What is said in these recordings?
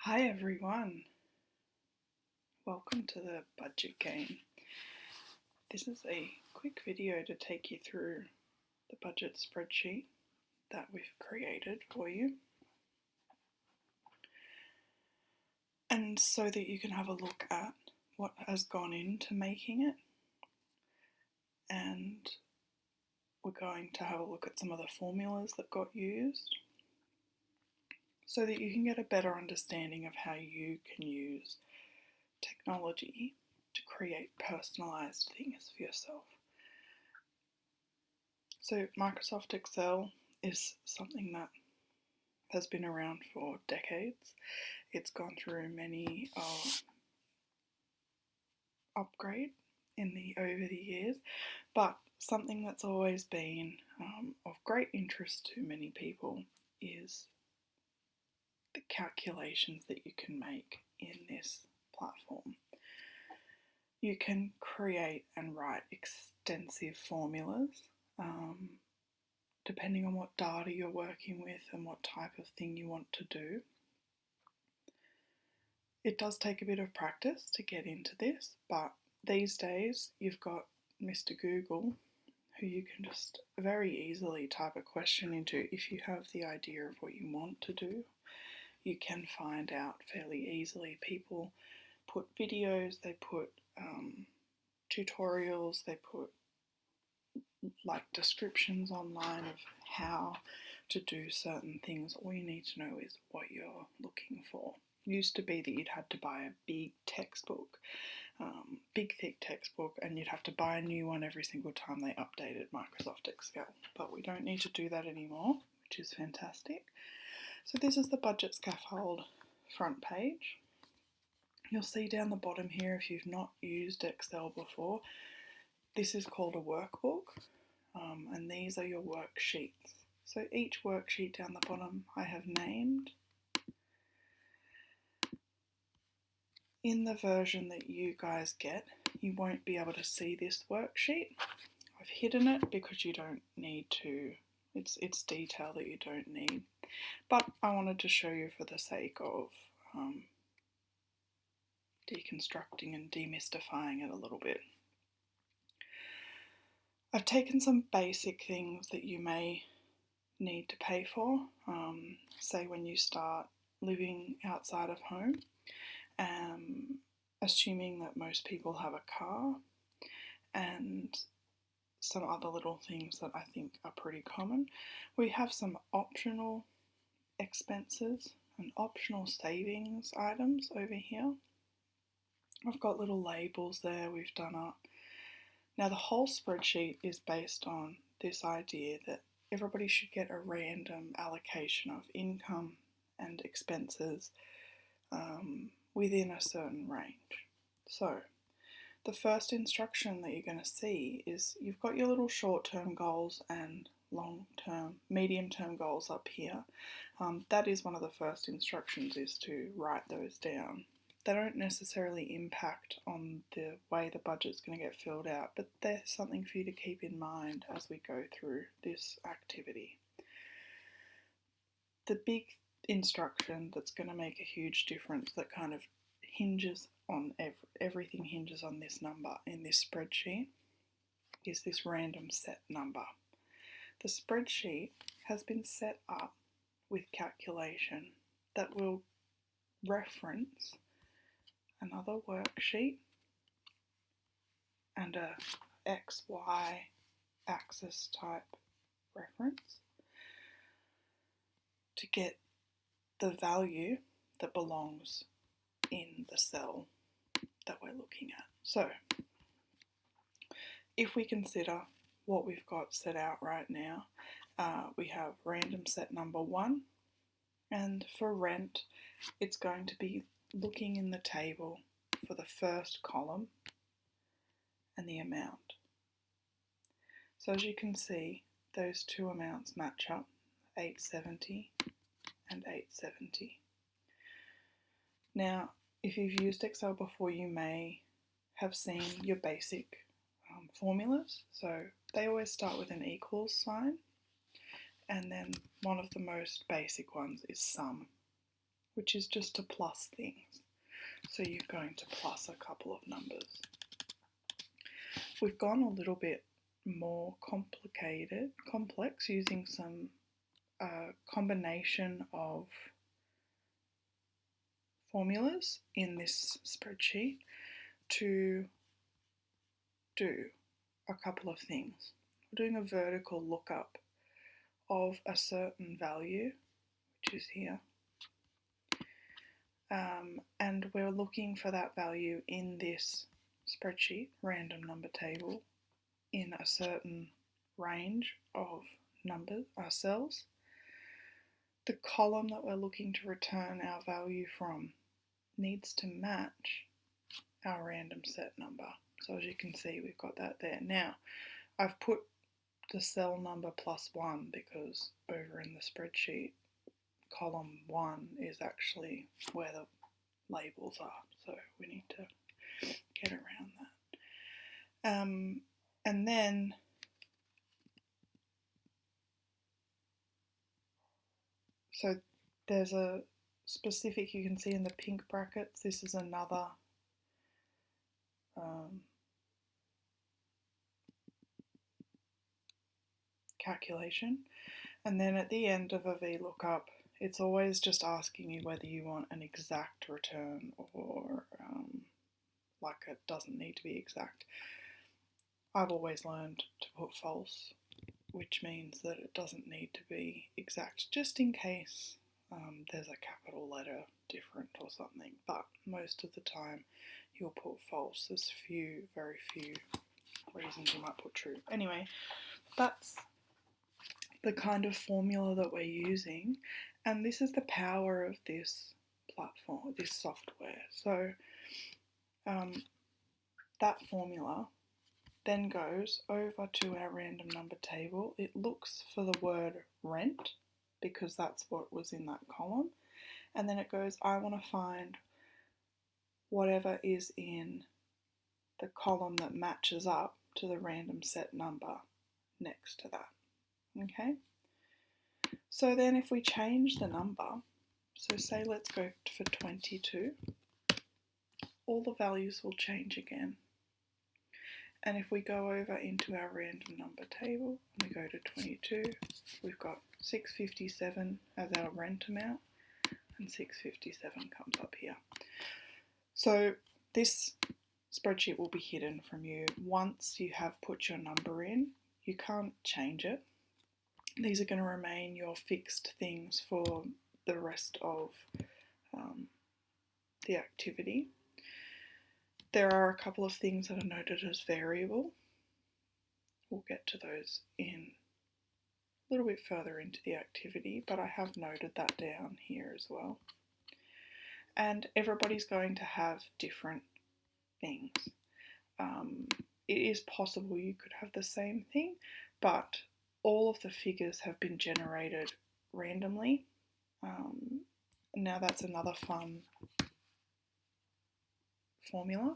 Hi everyone, welcome to the budget game. This is a quick video to take you through the budget spreadsheet that we've created for you, and so that you can have a look at what has gone into making it, and we're going to have a look at some of the formulas that got used so that you can get a better understanding of how you can use technology to create personalized things for yourself. So Microsoft Excel is something that has been around for decades. It's gone through many upgrade over the years, but something that's always been of great interest to many people is the calculations that you can make in this platform. You can create and write extensive formulas depending on what data you're working with and what type of thing you want to do. It does take a bit of practice to get into this, but these days you've got Mr. Google, who you can just very easily type a question into. If you have the idea of what you want to do, you can find out fairly easily. People put videos, they put tutorials, they put like descriptions online of how to do certain things. All you need to know is what you're looking for. It used to be that you'd had to buy a big textbook, big thick textbook, and you'd have to buy a new one every single time they updated Microsoft Excel. But we don't need to do that anymore, which is fantastic. So this is the budget scaffold front page. You'll see down the bottom here, if you've not used Excel before, this is called a workbook, and these are your worksheets. So each worksheet down the bottom I have named. In the version that you guys get, you won't be able to see this worksheet. I've hidden it because you don't need to. It's detail that you don't need. But I wanted to show you for the sake of deconstructing and demystifying it a little bit. I've taken some basic things that you may need to pay for, say when you start living outside of home, assuming that most people have a car, and some other little things that I think are pretty common. We have some optional expenses and optional savings items over here. I've got little labels there we've done up. Now the whole spreadsheet is based on this idea that everybody should get a random allocation of income and expenses within a certain range. So the first instruction that you're going to see is you've got your little short-term goals and long-term, medium-term goals up here. That is one of the first instructions, is to write those down. They don't necessarily impact on the way the budget's going to get filled out, but they're something for you to keep in mind as we go through this activity. The big instruction that's going to make a huge difference, that kind of hinges on everything hinges on this number in this spreadsheet, is this random set number. The spreadsheet has been set up with calculation that will reference another worksheet and a XY axis type reference to get the value that belongs in the cell that we're looking at. So if we consider what we've got set out right now, we have random set number 1, and for rent it's going to be looking in the table for the first column and the amount. So as you can see, those two amounts match up, 870 and 870. Now if you've used Excel before, you may have seen your basic formulas. So they always start with an equals sign, and then one of the most basic ones is sum. which is just to plus things. So you're going to plus a couple of numbers. We've gone a little bit more complex, using some combination of formulas in this spreadsheet to do a couple of things. We're doing a vertical lookup of a certain value, which is here, and we're looking for that value in this spreadsheet, random number table, in a certain range of numbers, cells. The column that we're looking to return our value from needs to match our random set number. So as you can see, we've got that there. Now, I've put the cell number +1 because over in the spreadsheet, column 1 is actually where the labels are. So we need to get around that. And then so there's a specific, you can see in the pink brackets, this is another calculation. And then at the end of a VLOOKUP, it's always just asking you whether you want an exact return or like it doesn't need to be exact. I've always learned to put false, which means that it doesn't need to be exact, just in case there's a capital letter different or something. But most of the time you'll put false. There's very few reasons you might put true. Anyway, that's the kind of formula that we're using, and this is the power of this platform, this software. So that formula then goes over to our random number table. It looks for the word rent because that's what was in that column, and then it goes, I want to find whatever is in the column that matches up to the random set number next to that. Okay, so then if we change the number, so say let's go for 22, all the values will change again. And if we go over into our random number table and we go to 22, we've got 657 as our rent amount, and 657 comes up here. So this spreadsheet will be hidden from you. Once you have put your number in, you can't change it. These are going to remain your fixed things for the rest of the activity. There are a couple of things that are noted as variable. We'll get to those in a little bit further into the activity, but I have noted that down here as well. And everybody's going to have different things. It is possible you could have the same thing, but all of the figures have been generated randomly. Now that's another fun formula.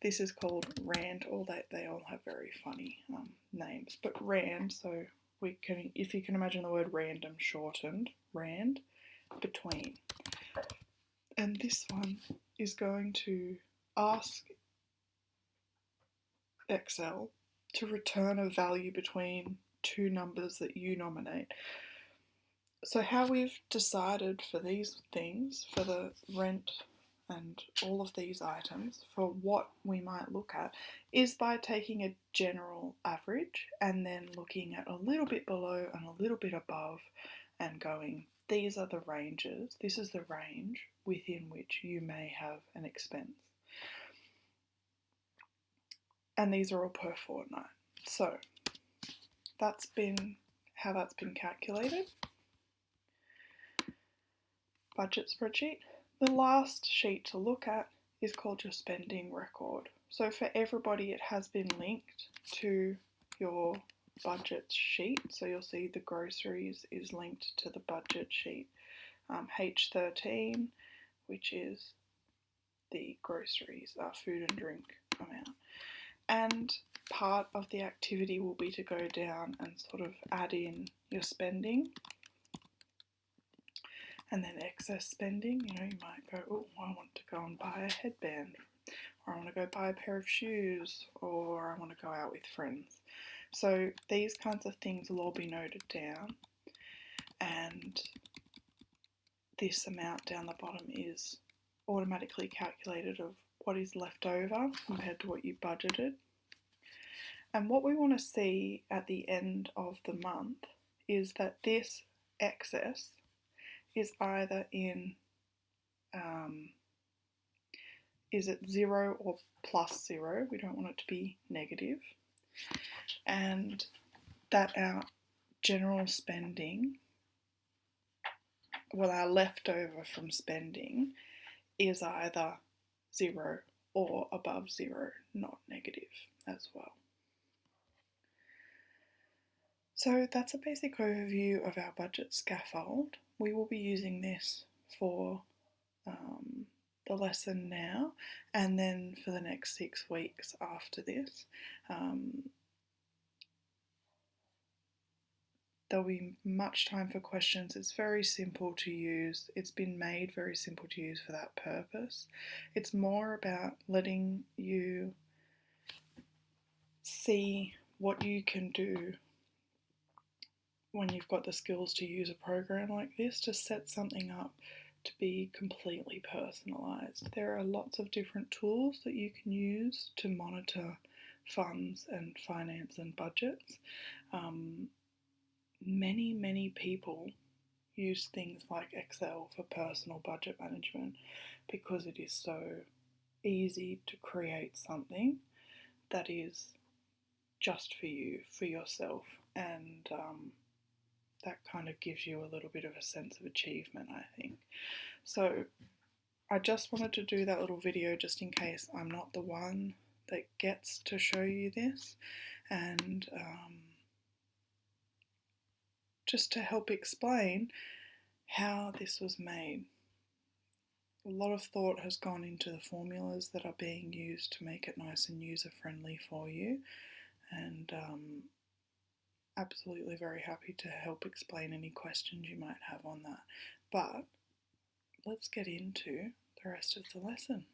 This is called RAND, they all have very funny names, but RAND, so we can, if you can imagine the word random shortened, RAND, between. And this one is going to ask Excel to return a value between two numbers that you nominate. So how we've decided for these things, for the rent and all of these items, for what we might look at, is by taking a general average and then looking at a little bit below and a little bit above and going, these are the ranges, this is the range within which you may have an expense. And these are all per fortnight. So that's been how that's been calculated. Budget spreadsheet. The last sheet to look at is called your spending record. So for everybody it has been linked to your budget sheet. So you'll see the groceries is linked to the budget sheet. H13, which is the groceries, food and drink amount. And part of the activity will be to go down and sort of add in your spending. And then excess spending, you might go, oh, I want to go and buy a headband, or I want to go buy a pair of shoes, or I want to go out with friends. So these kinds of things will all be noted down, and this amount down the bottom is automatically calculated of what is left over compared to what you budgeted. And what we want to see at the end of the month is that this excess is either in, is it 0 or plus 0? We don't want it to be negative. And that our general spending, well, our leftover from spending is either 0 or above 0, not negative as well. So that's a basic overview of our budget scaffold. We will be using this for the lesson now, and then for the next 6 weeks after this. There'll be much time for questions. It's very simple to use. It's been made very simple to use for that purpose. It's more about letting you see what you can do when you've got the skills to use a program like this, to set something up to be completely personalised. There are lots of different tools that you can use to monitor funds and finance and budgets. Many people use things like Excel for personal budget management because it is so easy to create something that is just for you, for yourself, and that kind of gives you a little bit of a sense of achievement, I think. So I just wanted to do that little video just in case I'm not the one that gets to show you this, and just to help explain how this was made. A lot of thought has gone into the formulas that are being used to make it nice and user-friendly for you, and absolutely very happy to help explain any questions you might have on that. But let's get into the rest of the lesson.